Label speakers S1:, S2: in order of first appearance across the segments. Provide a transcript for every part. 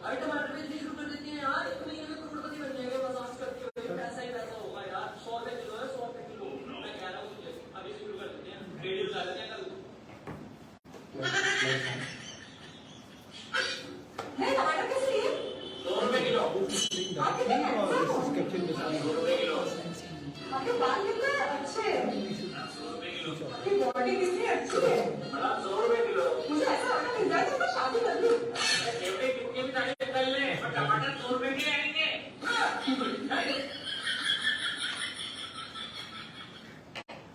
S1: अरे टमाटर बेचने शुरू कर देती है यार, एक महीने में करोड़पति बन जाएंगे मजाक करते हो। पैसा ही पैसा होगा यार, 100 रुपए किलो है, 100 रुपए किलो। मैं कह रहा हूँ तुझे अभी शुरू कर देते हैं, रेडियो डाल देते हैं कल।
S2: टमाटर कैसे लिए?
S1: 2 रुपए किलो।
S2: आप कितने हैं?
S1: 2 रुपए किलो।
S2: आपके बाल कितने अच्छे हैं?
S1: 2 रुपए किलो।
S2: आपकी बॉडी कितनी अच्छी है?
S1: बड़ा 2 रुपए किलो।
S2: मुझे ऐसा लगा मिल जाए तो मैं शादी कर लूं।
S1: केवड़े कितने भी तारीफ कर ले, पर टमाटर 2 रुपए के आएंगे।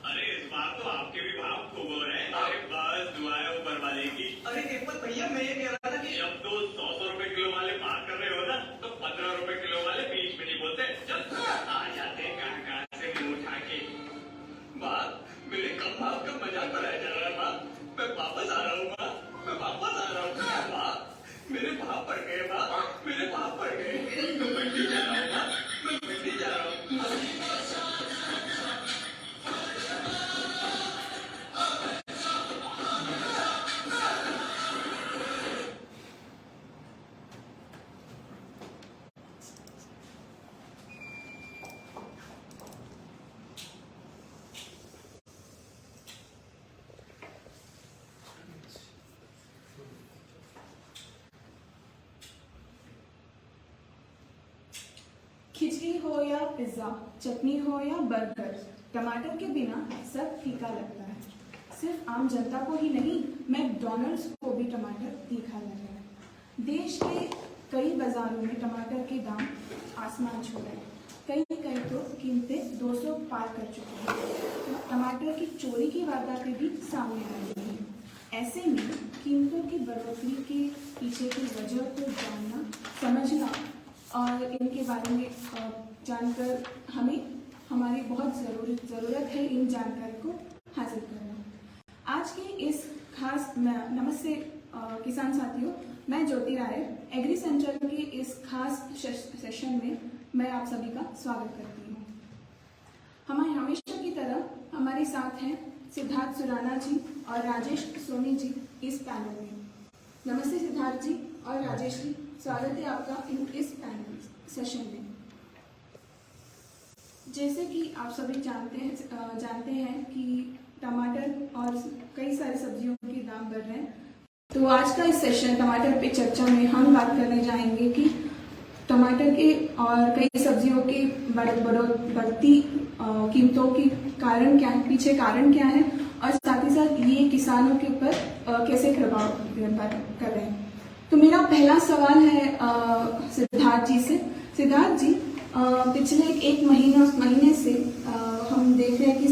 S3: अरे इस बार तो आपके भी भाव खूब हो रहे हैं। अरे बस दुआएं ऊपर वाले की।
S1: अरे हिम्मत भैया, मैं ये कह रहा था कि
S3: जब तो 100 रुपए किलो वाले बात कर रहे हो ना, तो 15 रुपए किलो वाले बीच में नहीं बोलते। चल आ जाते कहाँ से मुंह उठा के। माँ, मेरे कम भाव का मजाक बनाया जा रहा है। माँ, मैं वापस आ रहा हूँ। माँ, मैं वापस आ रहा हूँ। माँ, मेरे भाव बढ़ गए। माँ, मेरे भाव बढ़ गए। मैं मंडी जा रहा हूँ। माँ, मैं मंडी जा रहा हूँ।
S4: खिचड़ी हो या पिज्ज़ा, चटनी हो या बर्गर, टमाटर के बिना सब फीका लगता है। सिर्फ आम जनता को ही नहीं, मैकडॉनल्ड्स को भी टमाटर तीखा लग रहा है। देश के कई बाजारों में टमाटर के दाम आसमान छू रहे हैं। कहीं तो कीमतें 200 पार कर चुकी हैं। टमाटर की चोरी की वारदातें भी सामने आ रही हैं। ऐसे में कीमतों की बढ़ोतरी के पीछे की वजह को जानना, समझना और इनके बारे में जानकर हमारी बहुत ज़रूरत है इन जानकारी को हासिल करना। आज के इस खास नमस्ते किसान साथियों, मैं ज्योति राय एग्री सेंटर के इस खास सेशन में मैं आप सभी का स्वागत करती हूँ। हमारे हमेशा की तरह हमारे साथ हैं सिद्धार्थ सुराना जी और राजेश सोनी जी इस पैनल में। नमस्ते सिद्धार्थ जी और राजेश जी, स्वागत है आपका इस पैनल सेशन में। जैसे कि आप सभी जानते हैं कि टमाटर और कई सारे सब्जियों के दाम बढ़ रहे हैं, तो आज का इस सेशन टमाटर पे चर्चा में हम बात करने जाएंगे कि टमाटर के और कई सब्जियों की बढ़ती कीमतों के कारण क्या है, पीछे कारण क्या है और साथ ही साथ ये किसानों के ऊपर कैसे प्रभाव कर रहे हैं। तो मेरा पहला सवाल है सिद्धार्थ जी से। सिद्धार्थ जी, पिछले एक महीने से हम देख रहे हैं कि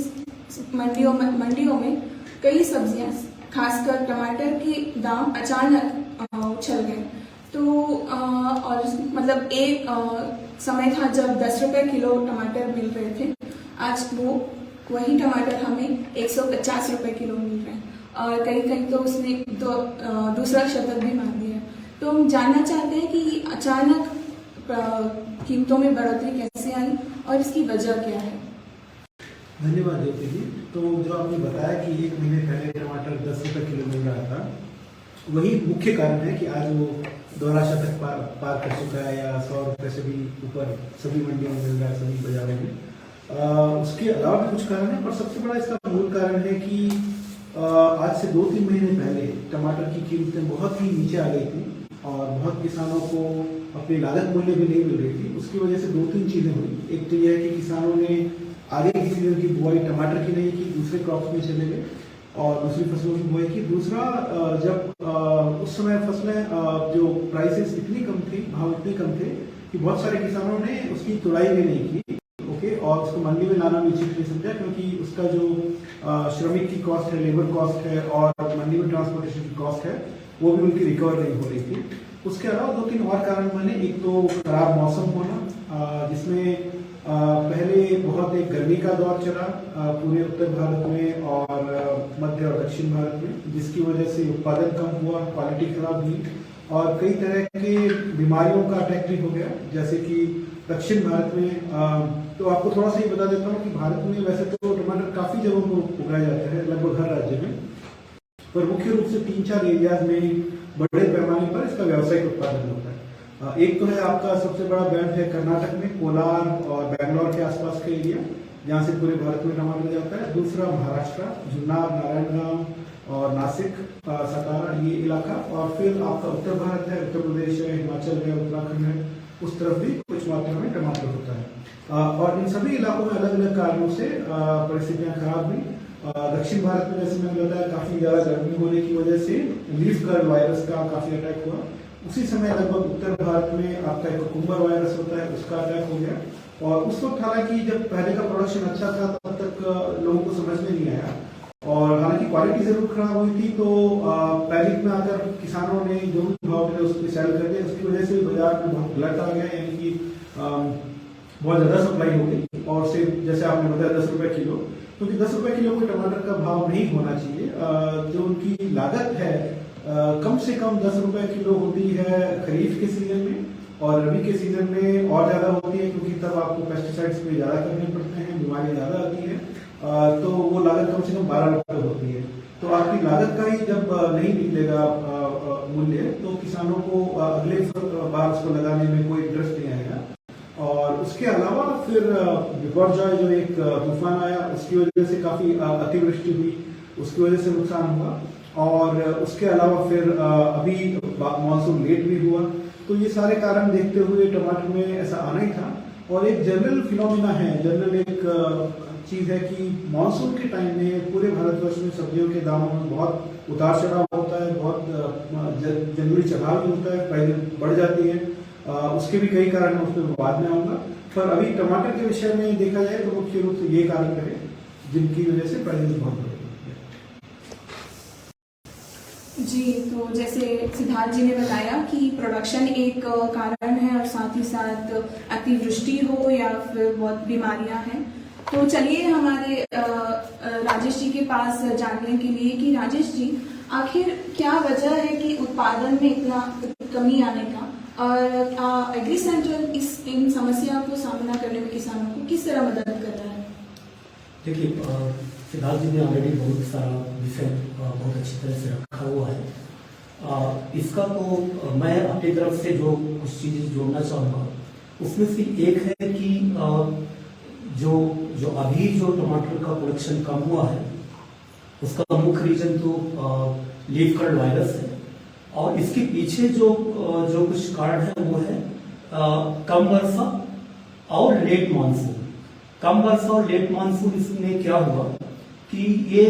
S4: मंडियों में कई सब्जियां, खासकर टमाटर के दाम अचानक उछल गए। तो और मतलब एक समय था जब 10 रुपए किलो टमाटर मिल रहे थे, आज वही टमाटर हमें 150 रुपए किलो मिल रहे हैं और कहीं तो उसने दूसरा शतक भी मार दिया। तो हम जानना चाहते हैं कि अचानक कीमतों में बढ़ोतरी कैसे आई और इसकी वजह क्या है।
S5: धन्यवाद ज्योति जी। तो जो आपने बताया कि एक महीने पहले टमाटर 10 रुपए किलो मिल रहा था, वही मुख्य कारण है कि आज वो दोहरा शतक पार कर चुका है या 100 रुपए से भी ऊपर सभी मंडियों में मिल रहा है, सभी बाजारों में। उसके अलावा भी कुछ कारण है, पर सबसे बड़ा इसका मूल कारण है कि आज से 2-3 महीने पहले टमाटर की कीमतें बहुत ही नीचे आ गई थी और बहुत किसानों को अपनी लागत मूल्य भी नहीं मिल रही थी। उसकी वजह से 2-3 चीजें हुई। एक तो यह है कि किसानों ने आगे की सीजन की बुआई टमाटर की नहीं की, दूसरे क्रॉप्स में चले गए और दूसरी फसलों की बुआई की। दूसरा, जब उस समय फसलें जो प्राइसेस इतनी कम थी, भाव इतने कम थे कि बहुत सारे किसानों ने उसकी तुड़ाई भी नहीं की, ओके, और उसको मंडी में लाना भी उचित नहीं समझा, क्योंकि उसका जो श्रमिक की कॉस्ट है, लेबर कॉस्ट है और मंडी में ट्रांसपोर्टेशन की कॉस्ट है, वो भी उनकी रिकवर नहीं हो रही थी। उसके अलावा 2-3 और कारण माने। एक तो खराब मौसम होना, जिसमें पहले बहुत एक गर्मी का दौर चला पूरे उत्तर भारत में और मध्य और दक्षिण भारत में, जिसकी वजह से उत्पादन कम हुआ, क्वालिटी खराब हुई और कई तरह के बीमारियों का अटैक भी हो गया। जैसे कि दक्षिण भारत में, तो आपको थोड़ा सा ये बता देता हूँ कि भारत में वैसे तो टमाटर काफी जगहों पर उगाया जाता है, लगभग हर राज्य में, पर मुख्य रूप से 3-4 एरियाज में बड़े पैमाने पर इसका व्यावसायिक उत्पादन होता है। एक तो है आपका सबसे बड़ा बेल्ट है कर्नाटक में, कोलार और बैंगलोर के आसपास का एरिया, जहाँ से पूरे भारत में टमाटर जाता है। दूसरा महाराष्ट्र, जुन्नर, नारायणगांव और नासिक, सतारा, ये इलाका। और फिर आपका उत्तर भारत है, उत्तर प्रदेश है, हिमाचल है, उत्तराखंड है, उस तरफ भी कुछ मात्रा में टमाटर होता है। और इन सभी इलाकों में अलग अलग कारणों से परिस्थितियाँ खराब हुई। दक्षिण भारत में जैसे मैंने बताया काफी ज्यादा गर्मी होने की वजह से लीफ कर्ल वायरस का काफी अटैक हुआ। उसी समय लगभग उत्तर भारत में आपका एक कुकुम्बर वायरस होता है, उसका अटैक हो गया। और उस वक्त हालांकि जब पहले का प्रोडक्शन अच्छा था तब तक लोगों को समझ में नहीं आया, और हालांकि क्वालिटी जरूर खराब हुई थी। तो पैनिक में आकर किसानों ने जो भाव मिले उसको सेल कर दिया, उसकी वजह से बाजार में बहुत गलत आ गया, यानी कि बहुत ज्यादा सप्लाई हो गई। और सिर्फ जैसे आपने बताया 10 रुपए किलो, क्योंकि 10 रुपए किलो कोई टमाटर का भाव नहीं होना चाहिए। जो उनकी लागत है कम से कम 10 रुपए किलो होती है खरीफ के सीजन में, और रबी के सीजन में और ज्यादा होती है, क्योंकि तब आपको पेस्टिसाइड्स पे ज्यादा करने पड़ते हैं, बीमारी ज्यादा आती है। तो वो लागत कम से कम 12 रुपए होती है। तो आपकी लागत का ही जब नहीं निकलेगा मूल्य, तो किसानों को अगले बार उसको लगाने में कोई इंटरेस्ट नहीं आएगा। और उसके अलावा फिर बिपरजॉय जो एक तूफान आया, उसकी वजह से काफी अतिवृष्टि हुई, उसकी वजह से नुकसान हुआ। और उसके अलावा फिर अभी मानसून लेट भी हुआ। तो ये सारे कारण देखते हुए टमाटर में ऐसा आना ही था। और एक जनरल फिनोमिना है, जनरल एक चीज है कि मानसून के टाइम में पूरे भारतवर्ष में सब्जियों के दामों में बहुत उतार चढ़ाव होता है, बहुत जनवरी चढ़ाव भी होता है, प्राइस बढ़ जाती है। उसके भी कई कारण है, उसमें बाद में आऊंगा। पर अभी टमाटर के विषय में देखा जाए तो मुख्य रूप से ये कारण है जिनकी वजह से प्राइस बहुत बढ़ गई।
S4: जी, तो जैसे सिद्धार्थ जी ने बताया कि प्रोडक्शन एक कारण है, और साथ ही साथ अतिवृष्टि हो या फिर बहुत बीमारियां हैं। तो चलिए हमारे राजेश जी के पास जानने के लिए कि राजेश जी, आखिर क्या वजह है कि उत्पादन में इतना कमी आने का, और एग्री सेंट्रल इन समस्या को सामना करने में किसानों को किस तरह मदद कर रहा है?
S6: देखिए, सिद्धार्थ जी ने ऑलरेडी बहुत सारा विषय बहुत अच्छी तरह से रखा हुआ है। इसका तो मैं अपनी तरफ से जो कुछ चीजें जोड़ना चाहूँगा, उसमें से एक है कि जो अभी जो टमाटर का प्रोडक्शन कम हुआ है, उसका मुख्य रीजन तो लीफ कर्ल वायरस है। और इसके पीछे जो कुछ कारण है वो है कम वर्षा और लेट मानसून। कम वर्षा और लेट मानसून, इसमें क्या हुआ कि ये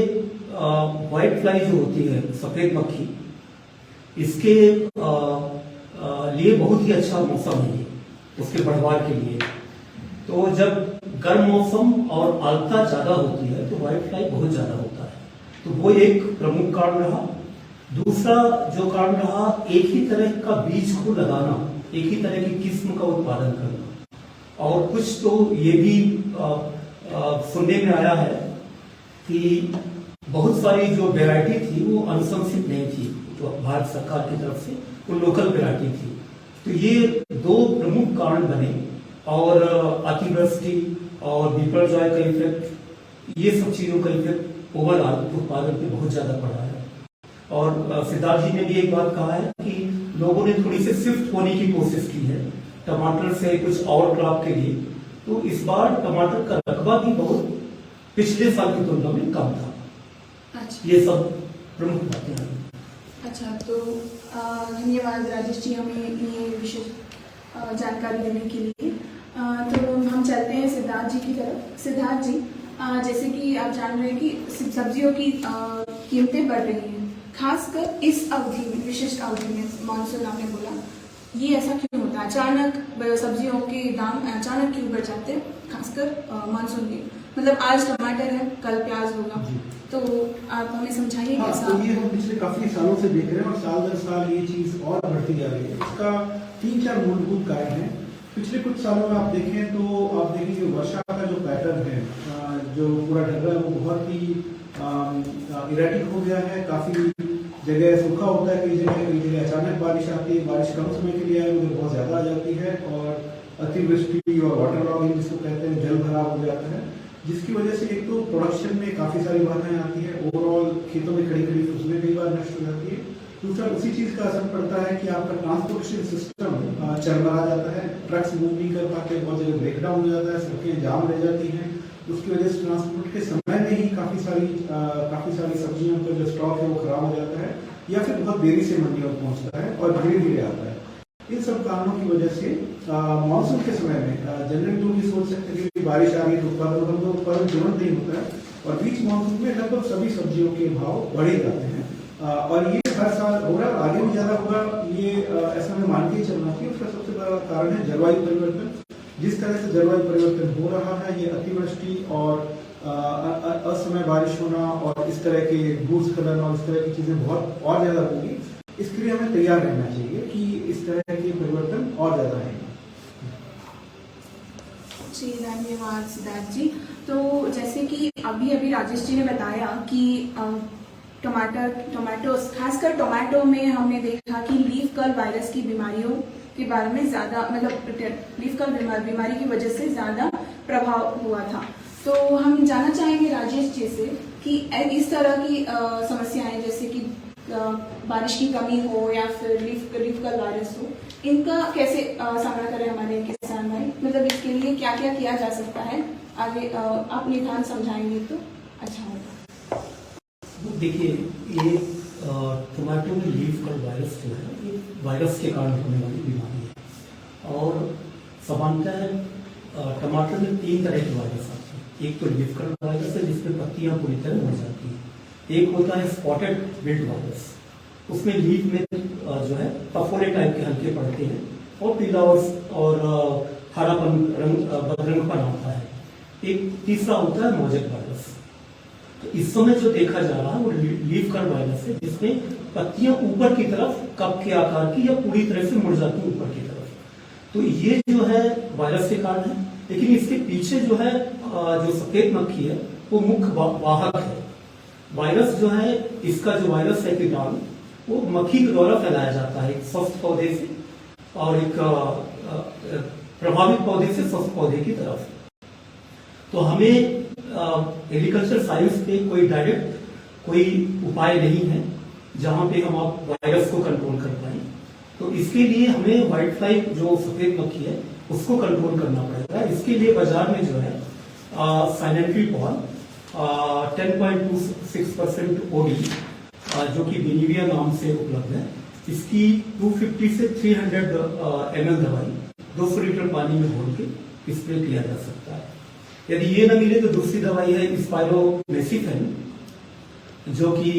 S6: व्हाइट फ्लाई जो होती है, सफेद मक्खी, इसके लिए बहुत ही अच्छा मौसम है ये, उसके बढ़वार के लिए। तो जब गर्म मौसम और आर्द्रता ज्यादा होती है तो व्हाइट फ्लाई बहुत ज्यादा होता है। तो वो एक प्रमुख कारण रहा। दूसरा जो कारण रहा, एक ही तरह का बीज को लगाना, एक ही तरह की किस्म का उत्पादन करना। और कुछ तो ये भी सुनने में आया है कि बहुत सारी जो वैरायटी थी वो अनुशंसित नहीं थी, जो भारत सरकार की तरफ से वो लोकल वैरायटी थी। तो ये दो प्रमुख कारण बने, और अतिवृष्टि और बिपरजॉय का इफेक्ट, ये सब चीजों का इफेक्ट ओवरऑल उत्पादन पे बहुत ज्यादा पड़ा है। और सिद्धार्थ जी ने भी एक बात कहा है कि लोगों ने थोड़ी सी शिफ्ट होने की कोशिश की है टमाटर से कुछ और क्रॉप के लिए। तो इस बार टमाटर का रकबा भी बहुत पिछले साल की तुलना में कम था।
S4: अच्छा,
S6: ये सब प्रमुख बातें हैं।
S4: अच्छा, तो धन्यवाद राजेश जी हमें ये विशेष जानकारी देने के लिए। तो हम चलते हैं सिद्धार्थ जी की तरफ। सिद्धार्थ जी, जैसे कि आप जान रहे हैं कि सब्जियों की कीमतें बढ़ रही हैं, खासकर इस अवधि में, विशिष्ट अवधि में, मानसून आपने बोला, ये ऐसा क्यों होता है? अचानक सब्जियों के दाम अचानक क्यों बढ़ जाते हैं, खासकर मानसून के? मतलब आज टमाटर है, कल प्याज होगा, तो आप हमें समझाइए कैसा?
S5: तो ये हम पिछले काफी सालों से देख रहे हैं, और साल दर साल ये चीज और बढ़ती जा रही है। इसका 3-4 मूलभूत कारण है। पिछले कुछ सालों में आप देखें तो आप देखेंगे वर्षा का जो पैटर्न है, जो पूरा ढल रहा है, वो बहुत ही इरेटिक हो गया है। काफी जगह सूखा होता है, कई जगह अचानक बारिश आती है, बारिश कम समय के लिए आए उधर बहुत ज्यादा आ जाती है, और अतिवृष्टि और वाटर लॉगिंग जिसको कहते हैं, जल भराव हो जाता है, जिसकी वजह से एक तो प्रोडक्शन में काफी सारी बाधाएं आती है। ओवरऑल खेतों में खड़ी फसलें कई बार नष्ट हो जाती है। दूसरा, उसी चीज का असर पड़ता है कि आपका ट्रांसपोर्टेशन सिस्टम चरमरा जाता है, ट्रक्स मूव नहीं कर पाते, बहुत जगह ब्रेक डाउन हो जाता है, सड़कें जाम रह जाती हैं। उसकी वजह से ट्रांसपोर्ट के समय में ही काफ़ी सारी सब्जियों का जो स्टॉक है वो खराब हो जाता है या फिर बहुत देरी से मंडियों में पहुंचता है और धीरे धीरे आता है। इन सब कारणों की वजह से मानसून के समय में जनरली लोग ये सोच सकते हैं कि बारिश आ रही है तो उत्पादन तुरंत नहीं होता है और बीच मानसून में लगभग सभी सब्जियों के भाव बढ़े जाते हैं और ये हर साल हो रहा, आगे भी ज्यादा होगा, ये ऐसा हमें मान के चलना चाहिए। उसका सबसे बड़ा कारण है जलवायु परिवर्तन। जिस तरह से जलवायु परिवर्तन हो रहा है, ये अतिवृष्टि और असमय बारिश होना और इस तरह के भूस्खलन और इस तरह की चीजें बहुत और ज्यादा होगी। इसके लिए हमें तैयार रहना चाहिए कि इस तरह के परिवर्तन और ज्यादा है।
S4: जी धन्यवाद सिद्धार्थ जी। तो जैसे कि अभी राजेश जी ने बताया कि टोमेटोस खासकर टोमेटो में हमने देखा कि लीफ कर्ल वायरस की बीमारियों के बारे में ज्यादा लीफ कर्ल बीमारी की वजह से ज्यादा प्रभाव हुआ था। तो हम जानना चाहेंगे राजेश जी से कि इस तरह की समस्याएं जैसे कि बारिश की कमी हो या फिर लीफ कर्ल वायरस हो, इनका कैसे सामना करें हमारे किसान भाई, मतलब इसके लिए क्या क्या किया जा सकता है, आगे आप निदान समझाएंगे तो अच्छा होगा।
S6: देखिए, ये टमाटो में लीफ कर्ल वायरस जो है ये वायरस के कारण होने वाली बीमारी है और सामान्यतः टमाटर में 3 तरह के वायरस आते हैं। एक तो लीफ कर्ल वायरस है जिसमें पत्तियां पूरी तरह मर जाती हैं। एक होता है स्पॉटेड विल्ट वायरस, उसमें लीफ में जो है पफोले टाइप के हल्के पड़ते हैं और पीला और हरापन बदरंगपन आता है। एक तीसरा होता है मोजेक वायरस। तो इस समय जो देखा जा रहा है वो लीफ कर्ल वायरस है जिसमें पत्तियां ऊपर की तरफ कप के आकार की या पूरी तरह से मुड़ जाती हैं ऊपर की तरफ। तो ये जो है वायरस के कारण है, लेकिन इसके पीछे जो है जो सफेद मक्खी है वो मुख्य वाहक है। वायरस जो है, इसका जो वायरस है कीटाणु वो मक्खी के द्वारा फैलाया जाता है एक स्वस्थ पौधे से और एक प्रभावित पौधे से स्वस्थ पौधे की तरफ। तो हमें एग्रीकल्चर साइंस पे कोई डायरेक्ट कोई उपाय नहीं है जहां पे हम आप वायरस को कंट्रोल कर पाए। तो इसके लिए हमें व्हाइट फ्लाई जो सफेद मक्खी है उसको कंट्रोल करना पड़ेगा। इसके लिए बाजार में जो है साइनेट्रीपॉल 10.26% ओडी जो कि बेनिविया नाम से उपलब्ध है, इसकी 250 से 300 ml दवाई 200 लीटर पानी में घोल के स्प्रे किया जा सकता है। यदि ये न मिले तो दूसरी दवाई है स्पाइरोमेसिफेन जो कि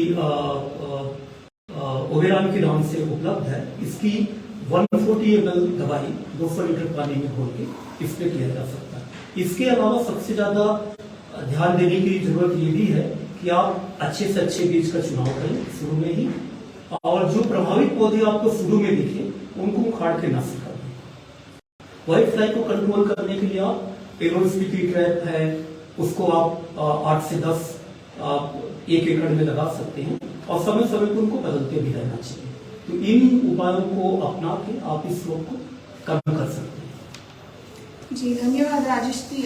S6: ओवेरान के नाम से उपलब्ध है। इसकी 140 ml दवाई 200 लीटर पानी में घोल के स्प्रे किया जा सकता है। इसके अलावा सबसे ज्यादा ध्यान देने की जरूरत ये भी है कि आप अच्छे से अच्छे बीज का चुनाव करें शुरू में ही, और जो प्रभावित पौधे आपको शुरू में दिखे उनको उखाड़ के नष्ट कर दें। व्हाइट फ्लाई को कंट्रोल करने के लिए आप एरोस्पिटी ट्रैप है उसको आप 8 से 10 1 एकड़ में लगा सकते हैं और समय समय पर उनको बदलते भी रहना चाहिए। तो इन उपायों को अपना के आप इस रोग को कम कर सकते हैं।
S4: जी धन्यवाद Rajesh ji,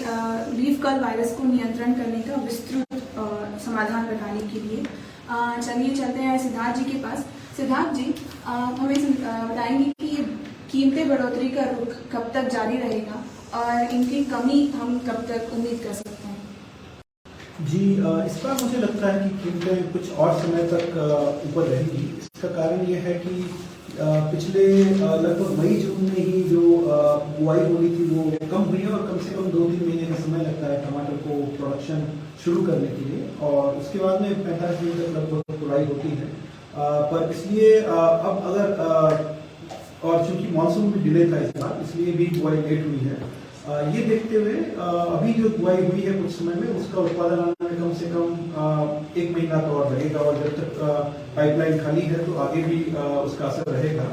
S4: leaf curl virus को नियंत्रण करने का विस्तृत समाधान बताने के लिए। चलिए चलते हैं सिद्धार्थ जी के पास। सिद्धार्थ जी, हमें बताएंगे कि ये कीमतें बढ़ोतरी का रुख कब तक जारी रहेगा और इनकी कमी हम कब तक उम्मीद कर सकते हैं?
S5: जी, इस बार मुझे लगता है कि कीमतें कुछ और समय तक ऊपर रहेंगी। इसका कारण ये है कि पिछले लगभग मई जून में ही जो बुआई हुई थी वो कम हुई है और कम से कम 2-3 महीने का समय लगता है टमाटर को प्रोडक्शन शुरू करने के लिए और उसके बाद में 45 दिन तक लगभग बुआई होती है। पर इसलिए अब अगर और चूंकि मानसून में डिले था इस बार, इसलिए भी बुआई लेट हुई है। ये देखते हुए अभी जो बुआई हुई है कुछ समय में उसका उत्पादन आने में कम से कम 1 महीना तो और लगेगा और जब तक पाइपलाइन खाली है तो आगे भी उसका असर रहेगा।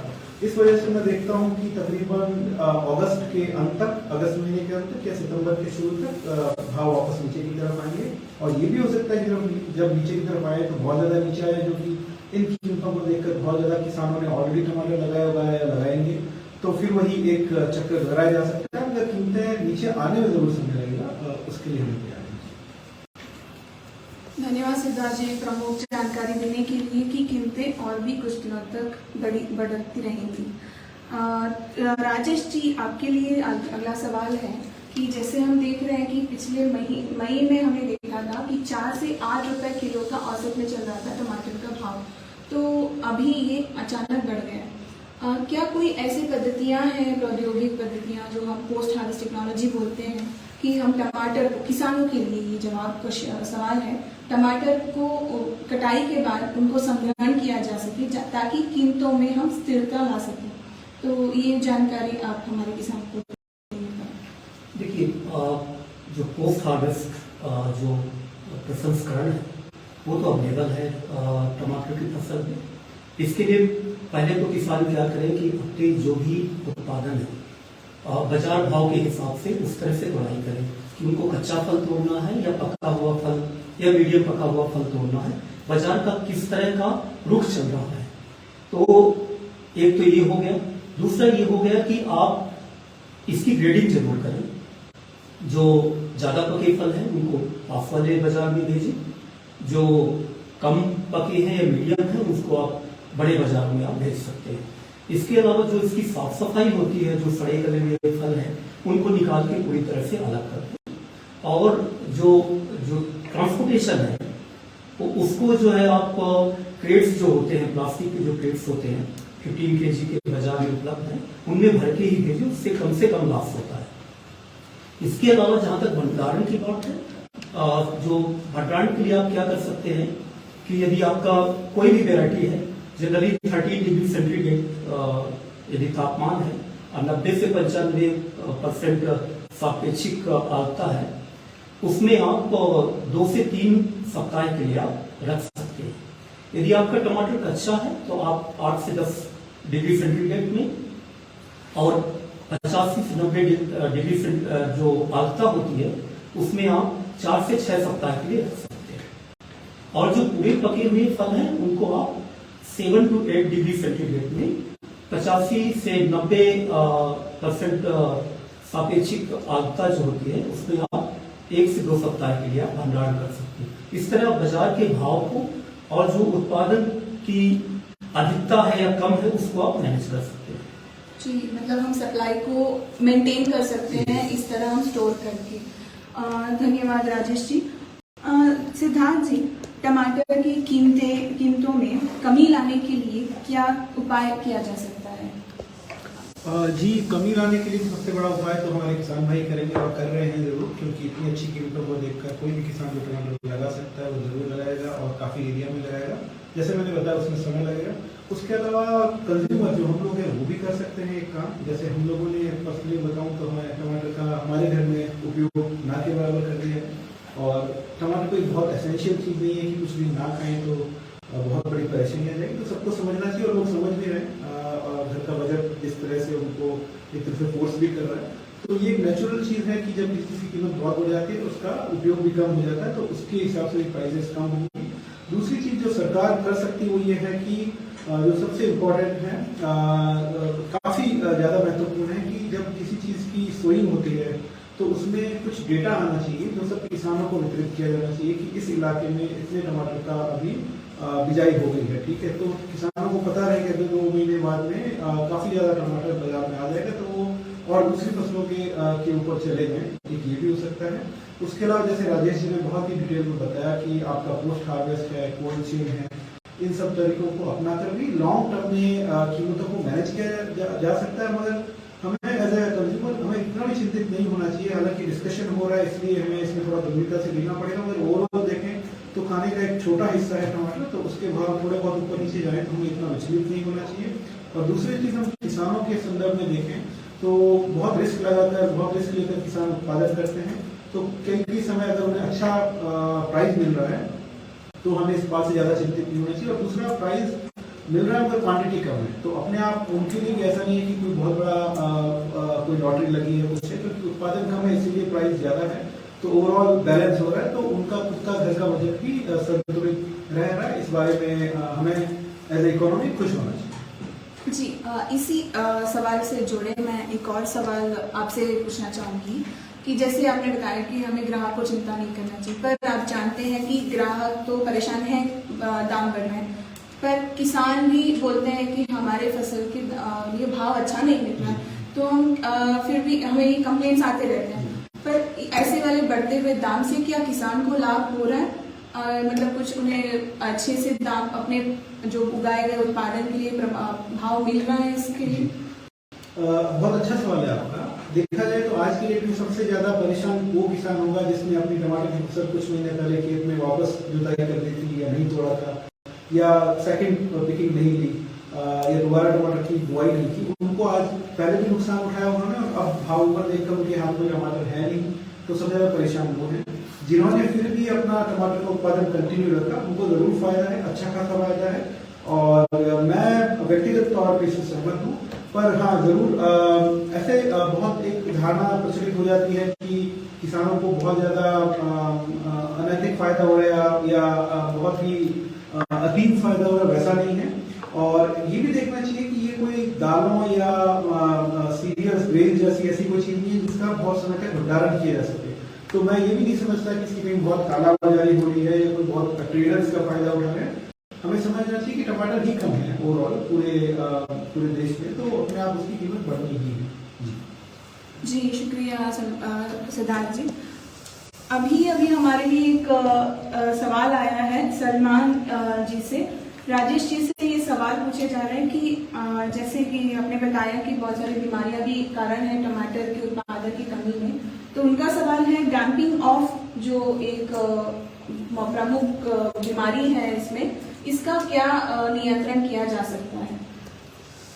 S5: इस वजह से मैं देखता हूं कि तकरीबन अगस्त के अंत तक, अगस्त महीने के अंत तक या सितंबर के शुरू तक भाव वापस नीचे की तरफ आएंगे और ये भी हो सकता है कि जब नीचे की तरफ आए तो बहुत ज्यादा नीचे आए, जो कि इन कीमतों को देखकर बहुत ज्यादा किसानों ने ऑलरेडी टमाटर लगाया हुआ है या लगाएंगे, तो फिर वही एक चक्कर दोहराया जा सकता है। अगर कीमतें नीचे आने में जरूर समय लगेगा, उसके लिए हम तैयार हैं।
S4: धन्यवाद सिद्धार्थ जी प्रमुख जानकारी देने के लिए कि कीमतें और भी कुछ दिनों तक बढ़ती रहेंगी। राजेश जी, आपके लिए अगला सवाल है कि जैसे हम देख रहे हैं कि पिछले मई में हमने देखा था कि 4 से 8 रुपए किलो का औसत में चल रहा था टमाटर का भाव, तो अभी ये अचानक बढ़ गया। क्या कोई ऐसी पद्धतियां हैं, प्रौद्योगिक पद्धतियां, जो हम पोस्ट हार्वेस्ट टेक्नोलॉजी बोलते हैं, कि हम टमाटर को, किसानों के लिए ये जवाब का सवाल है, टमाटर को कटाई के बाद उनको संग्रहण किया जा सके ताकि कीमतों में हम स्थिरता ला सकें? तो ये जानकारी आप हमारे किसान को
S6: देखिए, जो पोस्ट हार्वेस्ट जो प्रसंस्करण है वो तो अवेलेबल है टमाटर की फसल में। इसके लिए पहले तो किसान क्या करें कि अपने जो भी उत्पादन है बाजार भाव के हिसाब से उस तरह से बढ़ाई करें कि उनको कच्चा फल तोड़ना है या पका हुआ फल या मीडियम पका हुआ फल तोड़ना है, बाजार का किस तरह का रुख चल रहा है। तो एक तो ये हो गया। दूसरा ये हो गया कि आप इसकी ग्रेडिंग जरूर करें। जो ज्यादा पके फल हैं उनको पास वाले बाजार में भेजें, जो कम पके हैं या मीडियम हैं उसको आप बड़े बाजार में आप भेज सकते हैं। इसके अलावा जो इसकी साफ सफाई होती है, जो सड़े गले हुए फल हैं उनको निकाल के पूरी तरह से अलग करते हैं। और जो ट्रांसपोर्टेशन है तो उसको जो है आप क्रेट्स जो होते हैं, प्लास्टिक के जो क्रेट्स होते हैं 15 kg के बाजार में उपलब्ध हैं, उनमें भर के ही भेजें, उससे कम लॉस होता है। इसके अलावा जहां तक भंडारण की बात है, जो भंडारण के लिए आप क्या कर सकते हैं कि यदि आपका कोई भी वैरायटी है, जनरली 30 डिग्री सेंटीग्रेड यदि तापमान है और 90 से 95% सापेक्षिक आर्द्रता है, उसमें आप 2 से 3 सप्ताह के लिए आप रख सकते हैं। यदि आपका टमाटर कच्चा है तो आप 8 से 10 डिग्री सेंटीग्रेड में और 85 से 90 डिग्री जो आर्द्रता होती है उसमें आप 4 से 6 सप्ताह के लिए रख सकते हैं। और जो पूरे पके हुए फल हैं उनको आप 7 to 8 डिग्री सेंटीग्रेड में 85 से 90% सापेक्षिक आर्द्रता जो होती है उसमें आप 1 से 2 सप्ताह के लिए आप भंडारण कर सकते हैं। इस तरह आप बाजार के भाव को और जो उत्पादन की अधिकता है या कम है उसको आप मैनेज कर सकते हैं।
S4: जी, मतलब हम सप्लाई को मेंटेन कर सकते हैं इस तरह हम स्टोर करके। धन्यवाद राजेश जी। सिद्धार्थ जी, टमाटर की कीमतों में कमी लाने के लिए क्या उपाय किया जा सकता है?
S5: जी, कमी लाने के लिए सबसे बड़ा उपाय तो हमारे किसान भाई करेंगे और कर रहे हैं जरूर, क्योंकि इतनी अच्छी कीमतों को देखकर कोई भी किसान जो टमाटर लगा सकता है वो जरूर लगाएगा और काफ़ी एरिया में लगाएगा। जैसे मैंने बताया उसमें समय लगेगा। उसके अलावा कंज्यूमर जो हम लोग हैं वो भी कर सकते हैं एक काम। जैसे हम लोगों ने पर्सनली बताऊँ तो हमारे टमाटर का हमारे घर में उपयोग ना के बराबर कर दिया है। और टमाटर कोई बहुत एसेंशियल चीज़ नहीं है कि कुछ दिन ना खाएं तो बहुत बड़ी परेशानी आ जाएगी। तो सबको समझना चाहिए और लोग समझ भी रहे हैं। और घर का बजट इस तरह से उनको एक तरह से फोर्स भी कर रहा है। तो ये एक नेचुरल चीज़ है कि जब किसी चीज़ की कीमत बहुत हो जाती है तो उसका उपयोग भी कम हो जाता है, तो उसके हिसाब से प्राइसेस कम होंगी। दूसरी चीज़ जो सरकार कर सकती है वो ये है कि जो सबसे इम्पोर्टेंट है, काफ़ी ज़्यादा महत्वपूर्ण है कि जब किसी चीज़ की सोइंग होती है तो उसमें कुछ डेटा आना चाहिए जो सब किसानों को वितरित किया जाना चाहिए कि इस इलाके में इतने टमाटर का अभी बिजाई हो गई है। ठीक है, तो किसानों को पता रहे कि 2 महीने बाद में काफ़ी ज़्यादा टमाटर बाजार में आ जाएगा, तो वो और दूसरी फसलों के ऊपर चले गए। एक ये भी हो सकता है। उसके अलावा जैसे राजेश जी ने बहुत ही डिटेल में बताया कि आपका पोस्ट हार्वेस्ट है, कोल्ड चेन है, इन सब तरीकों को अपनाकर भी लॉन्ग टर्म में कीमतों को मैनेज किया जा सकता है। मगर हमें एज ए कंज्यूमर हमें इतना भी चिंतित नहीं होना चाहिए। हालांकि डिस्कशन हो रहा है इसलिए हमें इसमें थोड़ा गंभीरता से लेना पड़ेगा। मगर ओवरऑल देखें तो खाने का एक छोटा हिस्सा है टमाटर, तो उसके भाव थोड़े बहुत ऊपर नीचे जाए तो हमें इतना विचलित नहीं होना चाहिए। और दूसरी चीज़ हम किसानों के संदर्भ में देखें तो बहुत रिस्क लगाकर, बहुत रिस्क लेकर किसान उत्पादन करते हैं। तो कई समय अगर उन्हें अच्छा प्राइस मिल रहा है तो हमें इस बात से ज़्यादा चिंतित नहीं होना चाहिए। और दूसरा, प्राइस मिल रहा है मगर क्वांटिटी कम है, तो अपने आप उनके लिए भी ऐसा नहीं है कि कोई बहुत बड़ा कोई लॉटरी लगी है कुछ है, क्योंकि उत्पादन कम है इसीलिए प्राइस ज़्यादा है। तो ओवरऑल बैलेंस हो रहा है, तो उनका खुद का घर का बजट भी संतुलित रह रहा है। इस बारे में हमें एज ए इकोनॉमी खुश होना चाहिए।
S4: जी, इसी सवाल से जुड़े मैं एक और सवाल आपसे पूछना चाहूँगी कि जैसे आपने बताया कि हमें ग्राहक को चिंता नहीं करना चाहिए, पर आप जानते हैं कि ग्राहक तो परेशान है दाम बढ़ रहे हैं, पर किसान भी बोलते हैं कि हमारे फसल के ये भाव अच्छा नहीं मिल रहा है, तो हम फिर भी हमें ये कंप्लेंट्स आते रहते हैं। पर ऐसे वाले बढ़ते हुए दाम से क्या किसान को लाभ हो रहा है? मतलब कुछ उन्हें अच्छे से दाम अपने जो उगाए गए उत्पादन के लिए भाव मिल रहा है इसके लिए?
S5: बहुत अच्छा सवाल है आपका। देखा जाए तो आज की डेट में सबसे ज्यादा परेशान वो किसान होगा जिसने अपनी टमाटर की फसल कुछ महीने पहले खेत में वापस जुताई कर दी थी या नहीं तोड़ा था या सेकंड पिकिंग नहीं ली या दोबारा टमाटर की बुआई नहीं की। उनको आज पहले भी नुकसान उठाया उन्होंने और अब भाव ऊपर देखकर उनके हाथ में टमाटर है नहीं, तो सबसे ज्यादा परेशान वो है। जिन्होंने फिर भी अपना टमाटर का उत्पादन कंटिन्यू रखा उनको जरूर फायदा है, अच्छा खासा फायदा है और मैं व्यक्तिगत तौर पर इससे सहमत हूँ। पर हाँ जरूर ऐसे बहुत एक धारणा प्रचलित हो जाती है कि किसानों को बहुत ज्यादा अनैतिक फायदा हो रहा है या बहुत ही अतीत फायदा हो रहा है, वैसा नहीं है। और ये भी देखना चाहिए कि ये कोई दालों या सीरियल्स ग्रेन जैसी ऐसी कोई चीज नहीं है जिसका बहुत समय तक भंडारण किया जा सके। तो मैं ये भी नहीं समझता कि इसकी कहीं बहुत कालाबाजारी हो रही है या कोई बहुत ट्रेडर्स का फायदा उठा रहे हैं। हमें समझना चाहिए कि टमाटर ही कम है ओवरऑल पूरे देश में, तो अपने आप उसकी कीमत बढ़नी ही है।
S4: जी शुक्रिया सिद्धार्थ जी। अभी हमारे लिए एक सवाल आया है सलमान जी से। राजेश जी से ये सवाल पूछे जा रहे हैं कि जैसे कि आपने बताया कि बहुत सारी बीमारियां भी कारण है टमाटर के उत्पादन की कमी में, तो उनका सवाल है डैम्पिंग ऑफ जो एक प्रमुख बीमारी है इसमें, इसका क्या नियंत्रण किया जा सकता है?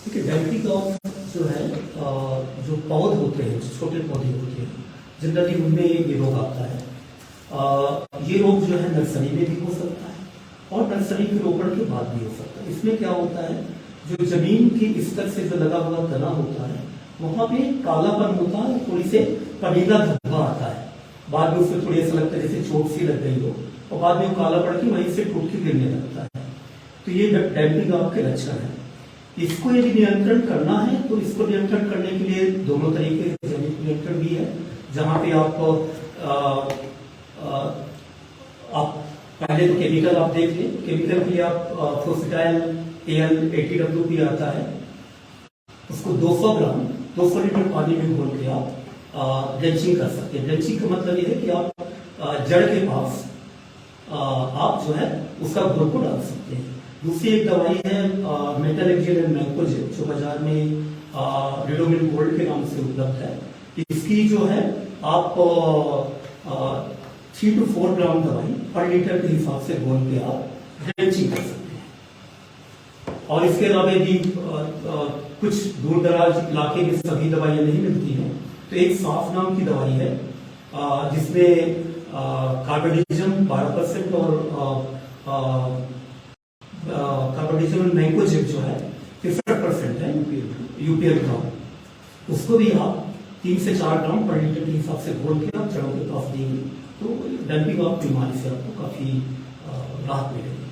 S6: देखिए डैम्पिंग ऑफ जो है जो पौध होते हैं, जो छोटे पौधे होते हैं, जनरली उनमें ये रोग आता है। ये रोग जो है नर्सरी में भी हो सकता है और नर्सरी के रोपण के बाद भी हो सकता है। इसमें क्या होता है, जो जमीन के स्तर से जो लगा हुआ तना होता है वहां पे कालापन होता है, थोड़ी से पनीला धब्बा आता है, बाद में उसमें थोड़ी ऐसा लगता है जैसे चोट सी लग गई हो और बाद में काला पड़ के वहीं से टूट के गिरने लगता है। तो ये डैम्पिंग ऑफ के लक्षण है। इसको यदि नियंत्रण करना है तो इसको नियंत्रण करने के लिए दोनों तरीके से जैविक नियंत्रण भी है, जहाँ पे आप पहले तो केमिकल आप देख लें। केमिकल के लिए आप फोसिटाइल AL80WP आता है, उसको 200 ग्राम 200 लीटर पानी में घोल के आप ड्रेंचिंग कर सकते हैं। ड्रेंचिंग का मतलब ये है कि आप जड़ के पास आप जो है उसका घोल को डाल सकते हैं। दूसरी एक दवाई है मेटालेक्जिल एंड मैंकोजेब, जो बाजार में रिडोमिल गोल्ड के नाम से उपलब्ध है। इसकी जो है आप 3 to 4 ग्राम दवाई पर लीटर के हिसाब से घोल के आप ड्रेंचिंग कर सकते हैं। और इसके अलावा भी कुछ दूर दराज इलाके में सभी दवाइयां नहीं मिलती हैं, तो एक साफ नाम की दवाई है जिसमें कार्बोडिजम 12% और कार्बोडिजम मैंकोजेब जो है 65% है UPL ग्राम। उसको भी आप 3 से 4 ग्राम पर लीटर के हिसाब से घोल के आप जड़ों के पास देंगे तो डैम्पिंग ऑफ बीमारी से आपको काफी राहत मिलेगी।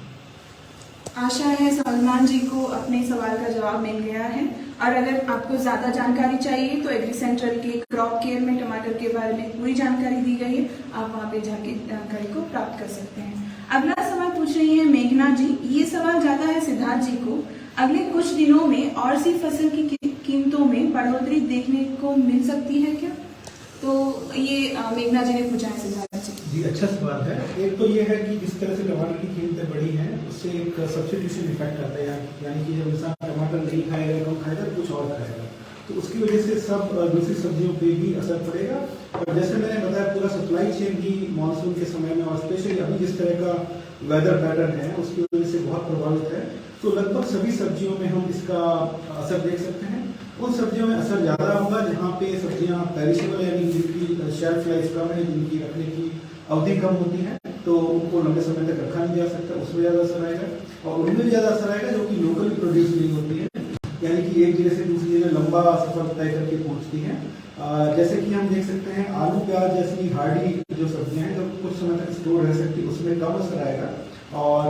S4: आशा है सलमान जी को अपने सवाल का जवाब मिल गया है। और अगर आपको ज्यादा जानकारी चाहिए तो एग्री सेंट्रल के क्रॉप केयर में टमाटर के बारे में पूरी जानकारी दी गई है, आप वहाँ पे जाके जानकारी को प्राप्त कर सकते हैं। अगला सवाल पूछ रही है मेघना जी। ये सवाल जाता है सिद्धार्थ जी को। अगले कुछ दिनों में और सी फसल की कीमतों में बढ़ोतरी देखने को मिल सकती है क्या? तो ये मेघना जी ने पूछा है सिद्धार्थ
S5: जी। अच्छा सवाल है। एक तो ये है कि जिस तरह से टमाटर की कीमतें बढ़ी हैं उससे एक सब्स्टिट्यूशन इफेक्ट आता है, यानी कि जब इंसान टमाटर नहीं खाएगा, कम खाएगा, कुछ और खाएगा, तो उसकी वजह से सब दूसरी सब्जियों पे भी असर पड़ेगा। और जैसे मैंने बताया पूरा सप्लाई चेन भी मानसून के समय में और स्पेशली अभी जिस तरह का वेदर पैटर्न है उसकी वजह से बहुत प्रभावित है। तो लगभग सभी सब्जियों में हम इसका असर देख सकते हैं। उन सब्जियों में असर ज्यादा होगा जहाँ पे सब्जियां पेरिशेबल यानी जिनकी शेल्फ लाइफ कम है, जिनकी रखने की अवधि कम होती है, तो उनको लंबे समय तक रखा नहीं जा सकता, उसमें ज्यादा असर आएगा। और उनमें ज्यादा असर आएगा जो कि लोकली प्रोड्यूस नहीं होती है, यानी कि एक जगह से दूसरी जगह लंबा सफर तय करके पहुंचती है। जैसे कि हम देख सकते हैं आलू प्याज जैसी हार्डी जो सब्जियां हैं जो कुछ समय तक स्टोर रह सकती है, उसमें कम असर आएगा। और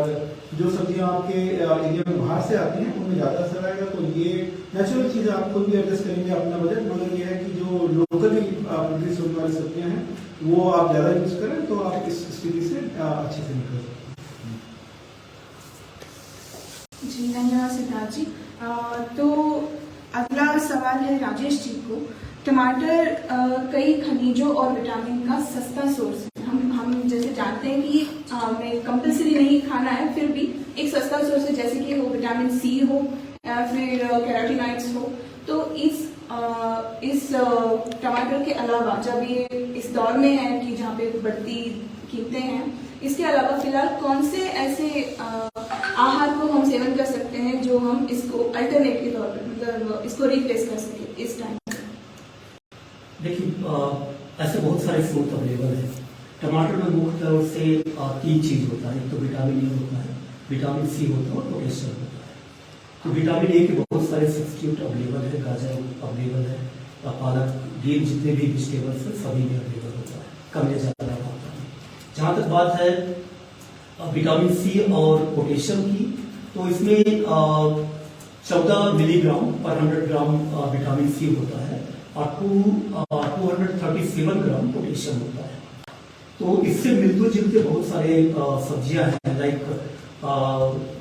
S5: जो सब्जियां आपके एरिया में बाहर से आती हैं उनमें ज्यादा असर आएगा। तो ये नेचुरल चीज आप खुद भी एडजस्ट करेंगे अपना बजट, मगर ये है कि जो लोकली प्रोड्यूस होने वाली सब्जियां हैं वो आप ज्यादा यूज करें तो आप इस स्थिति से अच्छे से निकल सकते हैं।
S4: धन्यवाद सिद्धार्थ जी। तो अगला सवाल है राजेश जी को। टमाटर कई खनिजों और विटामिन का सस्ता सोर्स है। हम जैसे जानते हैं कि हमें कंपल्सरी नहीं खाना है, फिर भी एक सस्ता सोर्स है, जैसे कि वो विटामिन सी हो या फिर कैरोटीनॉइड्स हो। तो इस टमाटर के अलावा, जब ये इस दौर में है कि जहाँ पे बढ़ती कीमतें हैं, इसके अलावा फिलहाल कौन से ऐसे आहार को हम सेवन कर सकते हैं जो हम इसको अल्टरनेट के तौर पर, मतलब इसको रिप्लेस कर सके इस टाइम?
S6: देखिए, ऐसे बहुत सारे स्रोत अवेलेबल हैं। टमाटर में मुख्य तौर से 3 चीज होता है। एक तो विटामिन ए होता है, विटामिन सी होता है और पोटेशियम होता है। तो विटामिन ए के बहुत सारे सब्स्टिट्यूट अवेलेबल है, गाजर अवेलेबल है, पालक, ग्रीन जितने भी वेजिटेबल्स हैं सभी में अवेलेबल होता है, कम या ज़्यादा मात्रा में। जहाँ तक बात है विटामिन सी और पोटेशियम की, तो इसमें 14 मिलीग्राम पर 100 ग्राम विटामिन सी होता है और 237 ग्राम पोटेशियम होता है। तो इससे मिलते जुलते बहुत सारे सब्जियां हैं, लाइक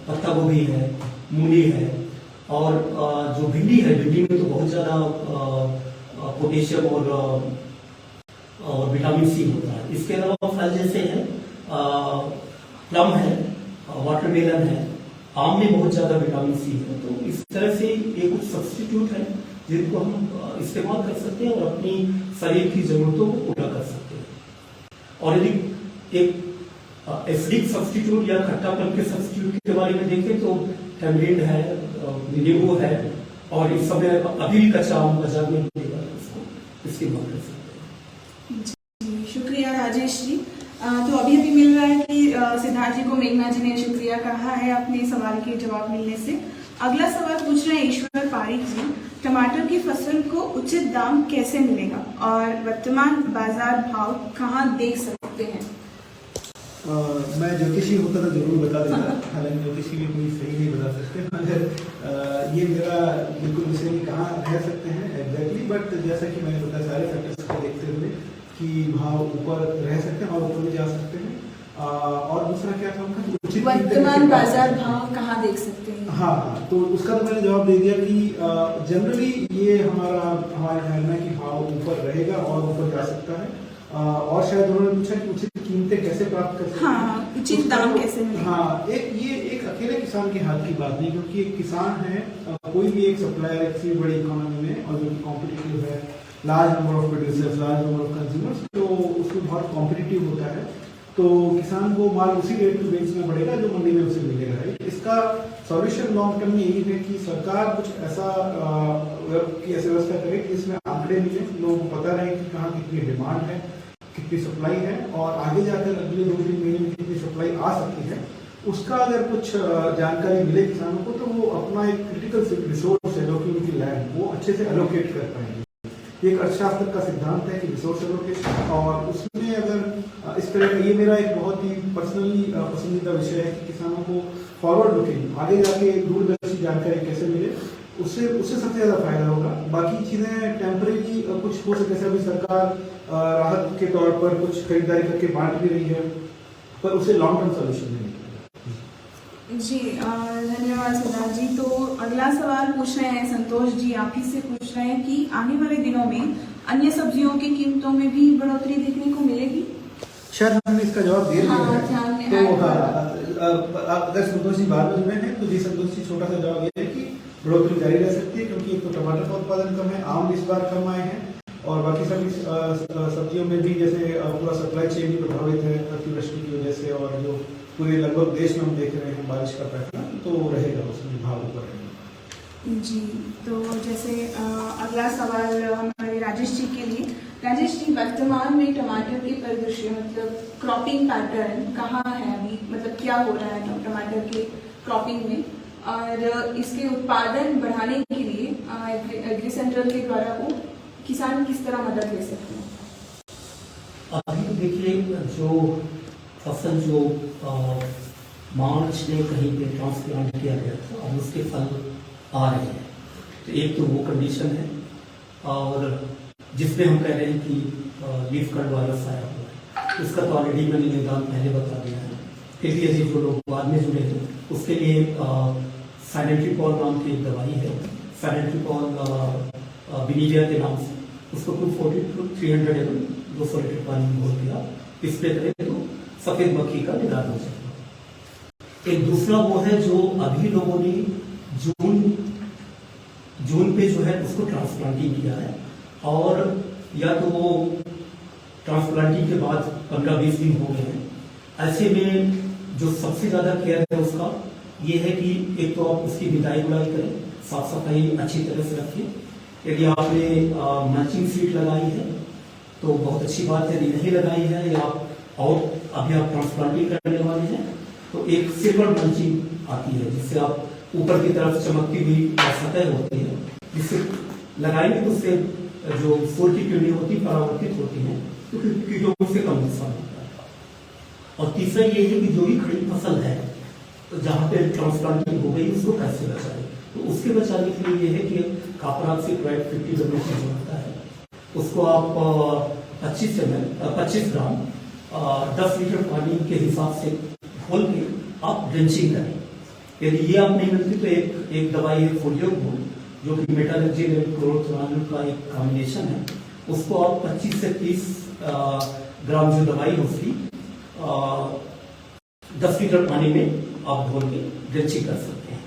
S6: पत्ता गोभी है, मूली है और जो भिंडी है, भिंडी में तो बहुत ज्यादा पोटेशियम और विटामिन सी होता है। इसके अलावा फल जैसे है, प्लम है, वाटरमेलन है, आम में बहुत ज्यादा विटामिन सी है। तो इस तरह से ये कुछ सब्स्टिट्यूट है जिनको हम इस्तेमाल कर सकते हैं और अपनी शरीर की जरूरतों को पूरा कर सकते हैं। और यदि एक एसिडिक सब्स्टिट्यूट या खट्टापन के सब्स्टिट्यूट के बारे में देखें तो टैमरिंड है, नींबू है और इस समय अभी भी कच्चा आम बाजार में मिलेगा, उसको इस्तेमाल कर सकते हैं।
S4: जी, शुक्रिया राजेश जी। तो अभी मिल रहा है कि सिद्धार्थ जी को मेघना जी ने शुक्रिया कहा है अपने सवाल के जवाब मिलने से। अगला सवाल पूछ रहे हैं ईश्वर पारिक जी। टमाटर की फसल को उचित दाम कैसे मिलेगा और वर्तमान बाजार भाव कहाँ देख सकते हैं?
S5: मैं ज्योतिषी होता तो जरूर बता देता, हालांकि ज्योतिषी भी कोई सही नहीं बता सकते, मगर ये मेरा बिल्कुल विषय नहीं कहाँ रह सकते हैं एग्जैक्टली। बट जैसा कि मैंने बताया, सारे फैक्टर्स को देखते हुए कि भाव ऊपर रह सकते हैं और ऊपर भी जा सकते हैं। और दूसरा क्या था उनका, उचित
S4: वर्तमान बाजार भाव कहाँ देख सकते हैं?
S5: हाँ, तो उसका तो मैंने जवाब दे दिया कि जनरली ये हमारे मानना कि भाव ऊपर रहेगा और ऊपर जा सकता है। और शायद उन्होंने पूछा कि उचित कीमतें कैसे प्राप्त कर सकते हैं।
S4: हाँ, उचित दाम कैसे मिलेगा?
S5: हाँ, ये एक अकेले किसान के हाथ की बात नहीं, क्योंकि एक किसान है, कोई भी एक सप्लायर किसी भी बड़ी इकोनॉमी में और जो कि कॉम्पिटिटिव है, large number of producers, large number of consumers, तो उसमें बहुत कॉम्पिटिटिव होता है। तो किसान को माल उसी रेट पे बेचना पड़ेगा जो मंडी में उसे मिलेगा, राइट। इसका सॉल्यूशन लॉन्ग टर्म में यही है कि सरकार कुछ ऐसा ऐसी व्यवस्था करे कि इसमें आंकड़े मिले, लोगों को पता रहे कि कहाँ कितनी डिमांड है, कितनी सप्लाई है और आगे जाकर अगले 2-3 महीने में कितनी सप्लाई आ सकती है, उसका अगर कुछ जानकारी मिले किसानों को, तो वो अपना एक क्रिटिकल रिसोर्स है जो कि उनकी लैंड, वो अच्छे से एलोकेट कर पाएंगे। एक अर्थशास्त्र का सिद्धांत है कि रिसोर्स एलोकेशन, और उसमें अगर इस तरह, ये मेरा एक बहुत ही पर्सनली पसंदीदा विषय है कि किसानों को फॉरवर्ड लुकिंग, आगे जाके दूरदर्शी जानकारी कैसे मिले, उससे सबसे ज्यादा फायदा होगा। बाकी चीजें टेम्परेरी कुछ हो सके, जैसे अभी सरकार राहत के तौर पर कुछ खरीदारी करके बांट भी रही है, पर उसे लॉन्ग टर्म सोल्यूशन नहीं है।
S4: जी, धन्यवाद सिद्धार्थ जी। तो अगला सवाल पूछ रहे हैं संतोष जी, आप ही से पूछ रहे हैं कि आने वाले दिनों में अन्य सब्जियों की कीमतों में भी बढ़ोतरी देखने को मिलेगी?
S5: शायद हमने इसका जवाब दे दिया है। तो
S4: हाँ,
S5: अगर संतोष जी बाद में जुड़े हैं तो जी संतोष जी, छोटा सा जवाब ये है कि बढ़ोतरी जारी रह सकती है, क्योंकि एक तो टमाटर का उत्पादन कम है, आम इस बार कम आए हैं और बाकी सभी सब्जियों में भी जैसे पूरा सप्लाई चेन भी प्रभावित है अतिवृष्टि की वजह से, और जो पूरे लगभग देश में हम देख रहे हैं बारिश का पैटर्न, तो रहेगा, उसमें भाव ऊपर रहेगा।
S4: जी, तो जैसे अगला सवाल हमारे राजेश जी के लिए। राजेश जी, वर्तमान में टमाटर की परिदृश्य, मतलब क्रॉपिंग पैटर्न कहाँ है अभी, मतलब क्या हो रहा है टमाटर के क्रॉपिंग में, और इसके उत्पादन बढ़ाने के लिए एग्री सेंट्रल के द्वारा वो किसान किस तरह मदद ले सकते हैं?
S6: अभी तो देखिए, जो फसल जो मार्च में कहीं पे ट्रांसप्लांट किया गया था, अब उसके फल आ रहे हैं। तो एक तो वो कंडीशन है, और जिसमें हम कह रहे हैं कि लीफ कर्ल वायरस आया हुआ है, उसका तो ऑलरेडी मैंने निदान पहले बता दिया है। फिर भी यदि जो लोग बाद में जुड़े हैं उसके लिए साइनेट्रिपॉल नाम की एक दवाई है, साइनेट्रिपॉल विनीविया के नाम से, उसको 240 to 300 ml 200 लीटर पानी में घोल दिया, स्प्रे करें तो सफेद मक्खी का निदान हो जाएगा। एक दूसरा वो है जो अभी लोगों ने जून पे जो है उसको ट्रांसप्लांटिंग किया है, और या तो वो ट्रांसप्लांटिंग के बाद 15-20 दिन हो गए हैं। ऐसे में जो सबसे ज्यादा केयर है उसका ये है कि एक तो आप उसकी निदाई गुड़ाई करें, साफ सफाई अच्छी तरह से रखिए। यदि आपने मल्चिंग सीट लगाई है तो बहुत अच्छी बात है, यदि नहीं लगाई है या और अभी आप ट्रांसप्लांटिंग करने वाले हैं तो एक सिल्वर मल्चिंग आती है जिससे आप ऊपर की तरफ चमकती हुई सतह होती है, जिससे लगाएंगे तो उससे जो सूर्य की किरणें होती परावर्तित होती हैं तो कीटों से कम नुकसान होता है। और तीसरा ये है कि जो भी खड़ी फसल है तो जहाँ पे ट्रांसप्लांटिंग हो गई उसको कैसे बचाएं, तो उसके बचाने के लिए ये है कि कापराग से 50 डब्ल्यू जो होता है उसको आप 25 ग्राम 10 लीटर पानी के हिसाब से घोल के आप ड्रेंचिंग करें। यदि ये आप नहीं मिलती तो एक दवाई है फोलियोगोल जो कि मेटालर्जिन और क्लोरोथ्रानोल का एक कॉम्बिनेशन है, उसको आप 25 से 30 ग्राम जो दवाई है उसकी 10 लीटर पानी में आप घोल के ड्रेंचिंग कर सकते हैं।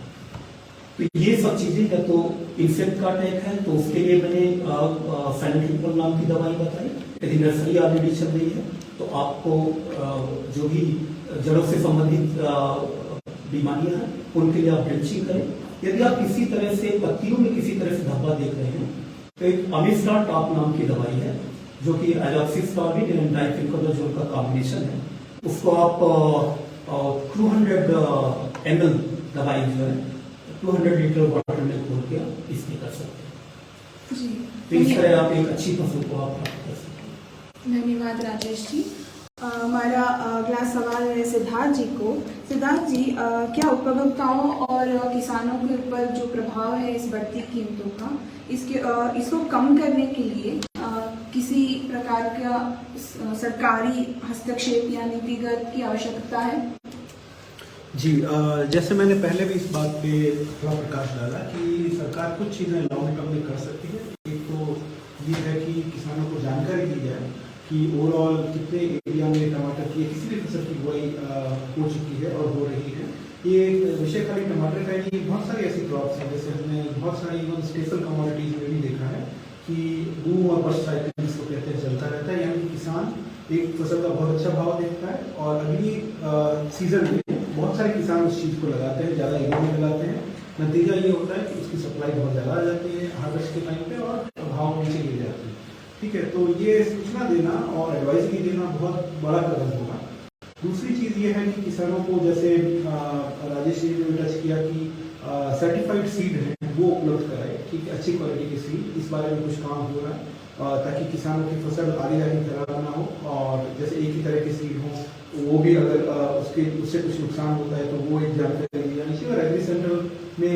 S6: तो ये सब चीजें या तो इंसेक्ट का अटैक है तो उसके लिए मैंने साइनेट्रिपॉल नाम की दवाई बताई। यदि नर्सरी ऑलरेडी चल रही है तो आपको जो भी जड़ों से संबंधित बीमारियां हैं उनके लिए आप ड्रेंचिंग करें। यदि आप किसी तरह से पत्तियों में किसी तरह से धब्बा देख रहे हैं तो एक अमिस्टार टॉप नाम की दवाई है जो कि एलॉक्सिस्टार्बिन एंड डाइफेनकोनाजोल का कॉम्बिनेशन है, उसको आप 200 ml दवाई जो है 200 लीटर वाटर में घोल के इसमें कर सकते हैं।
S4: जी,
S6: तो इस तरह आप एक अच्छी फसल को आप प्राप्त कर सकते हैं।
S4: धन्यवाद राजेश जी। हमारा अगला सवाल है सिद्धार्थ जी को। सिद्धार्थ जी, क्या उपभोक्ताओं और किसानों के ऊपर जो प्रभाव है इस बढ़ती कीमतों का, इसको कम करने के लिए किसी प्रकार का सरकारी हस्तक्षेप या नीतिगत की आवश्यकता है?
S5: जी, जैसे मैंने पहले भी इस बात पे थोड़ा प्रकाश डाला कि सरकार कुछ चीज़ें लॉन्ग टर्म में कर सकती है। एक तो ये है कि किसानों को जानकारी दी जाए कि ओवरऑल कितने एरिया में टमाटर की किसी भी फसल की बुआई हो चुकी है और हो रही है। ये विषय खाली टमाटर का नहीं, बहुत सारी ऐसी क्रॉप्स हैं जैसे हमने बहुत सारी इवन स्टेपल कमोडिटीज में भी देखा है कि बूम और बस्ट साइकिल जिसको कहते हैं चलता रहता है, यानी कि किसान एक फसल का बहुत अच्छा भाव देखता है और अगली सीजन में बहुत सारे किसान उस चीज़ को लगाते हैं, ज़्यादा एरिया में लगाते हैं। नतीजा ये होता है कि उसकी सप्लाई बहुत ज़्यादा आ जाती है हार्वेस्ट के टाइम पे और भाव नीचे गिर जाते हैं। ठीक है, तो ये सूचना देना और एडवाइजरी देना बहुत बड़ा कदम होगा। दूसरी चीज़ ये है कि किसानों को जैसे राजेश जी ने टच किया कि सर्टिफाइड सीड है वो उपलब्ध कराए, ठीक है, अच्छी क्वालिटी की सीड, इस बारे में कुछ काम हो रहा है ताकि किसानों की फसल आगे जाके खराब ना हो और जैसे एक ही तरह की सीड हो वो भी अगर उससे कुछ नुकसान होता है तो वो एक जानकारी दी जानी चाहिए। और एग्री सेंटर में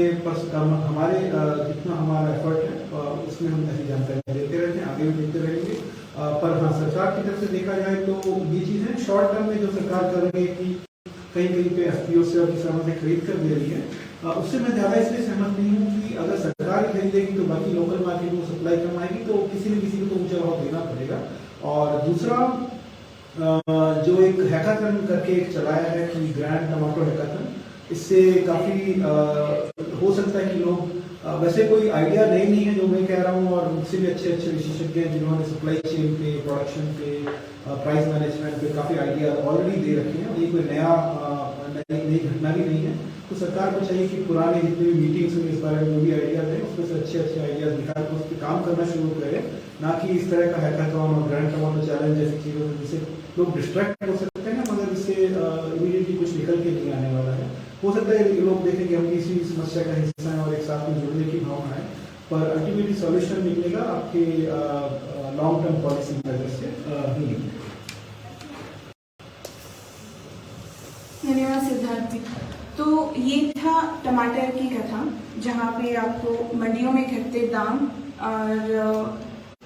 S5: हमारे जितना हमारा एफर्ट है उसमें हम ऐसी जानकारी देते रहते हैं, आगे भी देते रहेंगे। पर हाँ, सरकार की तरफ से देखा जाए तो ये चीज़ें शॉर्ट टर्म में जो सरकार कर रही है कि कहीं कहीं पे एफपीओ से और किसानों से खरीद कर दे रही है, उससे मैं ज़्यादा इसलिए सहमत नहीं हूँ कि अगर सरकार खरीदेगी तो बाकी लोकल मार्केट में सप्लाई कम आएगी तो किसी न किसी को तो ऊंचा भाव देना पड़ेगा। और दूसरा जो एक हैकाथन करके एक चलाया है कि ग्रैंड टमाटो हैकाथन, इससे काफ़ी हो सकता है कि लोग वैसे कोई आइडिया नहीं है जो मैं कह रहा हूँ और मुझसे भी अच्छे विशेषज्ञ हैं जिन्होंने सप्लाई चेन पे, प्रोडक्शन पे, प्राइस मैनेजमेंट पे काफ़ी आइडिया ऑलरेडी दे रखे हैं। ये कोई नई घटना भी नहीं है। तो सरकार को चाहिए कि पुराने जितने भी मीटिंग्स हुई इस बारे में जो भी आइडियाज हैं उसमें से अच्छे आइडियाज निकाल कर उस पर काम करना शुरू करें, ना कि इस तरह का हैकाथन और ग्रैंड टमाटो चैलेंज जैसी चीज़ों जिससे लोग डिस्ट्रैक्ट हो सकते हैं मगर इससे इमीडिएटली कुछ निकल के नहीं आने वाला है। हो सकता है लोग देखें कि हम किसी समस्या का हिस्सा हैं और एक साथ में जुड़ने की भावना है, पर अल्टीमेटली सॉल्यूशन निकलेगा आपके लॉन्ग टर्म पॉलिसी मेजर से ही निकलेगा।
S4: धन्यवाद सिद्धार्थ जी। तो ये था टमाटर की कथा, जहाँ पे आपको मंडियों में घटते दाम और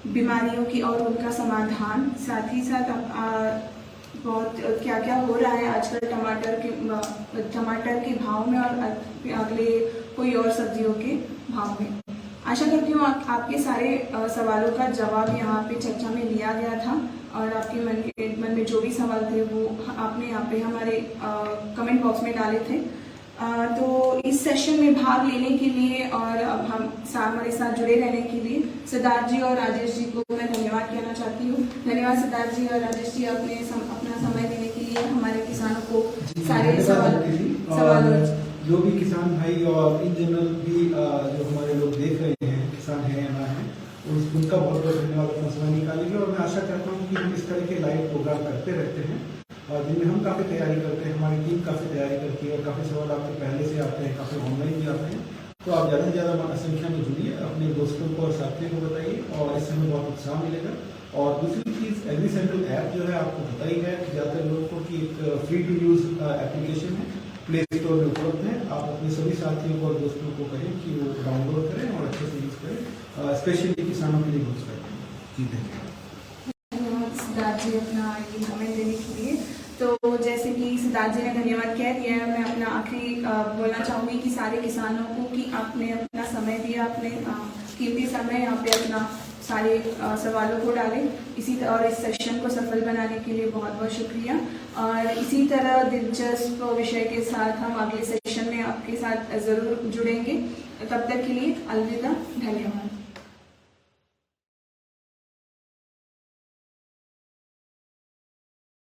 S4: बीमारियों की और उनका समाधान, साथ ही साथ बहुत क्या क्या हो रहा है आजकल टमाटर के भाव में और अगले कोई और सब्जियों के भाव में। आशा करती हूँ आपके सारे सवालों का जवाब यहाँ पे चर्चा में लिया गया था और आपके मन में जो भी सवाल थे वो आपने यहाँ पे हमारे कमेंट बॉक्स में डाले थे। तो इस सेशन में भाग लेने के लिए और अब हमारे साथ जुड़े रहने के लिए सिद्धार्थ जी और राजेश जी को मैं धन्यवाद कहना चाहती हूँ। धन्यवाद सिद्धार्थ जी और राजेश जी अपना समय देने के लिए हमारे किसानों को सारे सवाल
S5: जो भी किसान भाई और इन जनरल भी जो हमारे लोग देख रहे हैं, किसान हैं या ना हैं, उनका बहुत बहुत धन्यवाद अपना समय निकालेंगे। और मैं आशा करता हूँ कि हम इस तरह के लाइव प्रोग्राम करते रहते हैं और जिनमें हम काफ़ी तैयारी करते हैं, हमारी टीम काफ़ी तैयारी करती है और काफ़ी सवाल आपके पहले से आते हैं, काफ़ी ऑनलाइन भी आते हैं। तो आप ज़्यादा से ज़्यादा संख्या में जुड़िए, अपने दोस्तों को और साथियों को बताइए और इससे हमें बहुत उत्साह मिलेगा। और दूसरी चीज़, एग्री सेंट्रल ऐप जो है आपको पता ही है कि ज़्यादातर लोगों को कि एक फ्री टू यूज़ एप्लीकेशन है, प्ले स्टोर में उपलब्ध है। आप अपने सभी साथियों को और दोस्तों को कहें कि वो डाउनलोड करें और अच्छे से यूज़ करें, स्पेशली किसानों के लिए बहुत फायदा है। जी
S4: धन्यवाद सिद्धार्थ जी अपना ये कमेंट देने के लिए। तो जैसे कि सिद्धार्थ जी ने धन्यवाद कह दिया है, मैं अपना आखिरी बोलना चाहूँगी कि सारे किसानों को कि आपने अपना समय दिया, अपने कीमती समय यहाँ पे अपना सारे सवालों को डालें और इस सेशन को सफल बनाने के लिए बहुत बहुत शुक्रिया। और इसी तरह दिलचस्प विषय के साथ हम अगले सेशन में आपके साथ ज़रूर जुड़ेंगे। तब तक के लिए अलविदा, धन्यवाद।